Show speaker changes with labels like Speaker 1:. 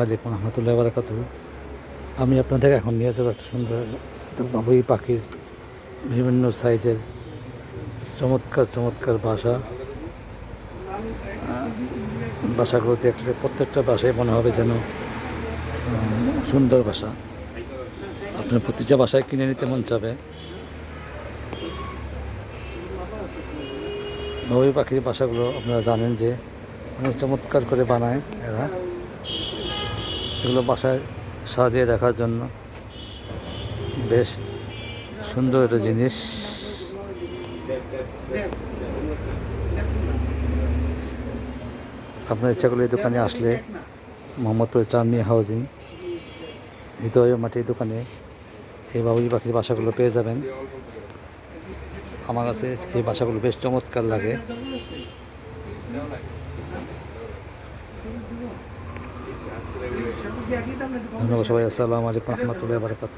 Speaker 1: আলাইকুম রহমতুল্লাহ বারাকাতুহু। আমি আপনাদের এখন নিয়ে যাবো একটা সুন্দর একটা বাবুই পাখির বিভিন্ন সাইজের চমৎকার চমৎকার বাসাগুলো দেখলে প্রত্যেকটা বাসায় মনে হবে যেন সুন্দর বাসা। আপনার প্রতিটা বাসায় কিনে নিতে মন চাবে। বাবুই পাখির বাসাগুলো আপনারা জানেন যে অনেক চমৎকার করে বানায় এরা। এগুলো বাসায় সাজিয়ে রাখার জন্য বেশ সুন্দর একটা জিনিস। আপনার ইচ্ছা করলে এই দোকানে আসলে মোহাম্মদপুর চাঁদনি হাউজিং হৃদয় মাটির দোকানে এই বাবুই পাখির বাসাগুলো পেয়ে যাবেন। আমার কাছে এই বাসাগুলো বেশ চমৎকার লাগে। ধন্যবাদ সবাই। আসসালামু আলাইকুম রহমতুল্লাহ বারাকাতুহু।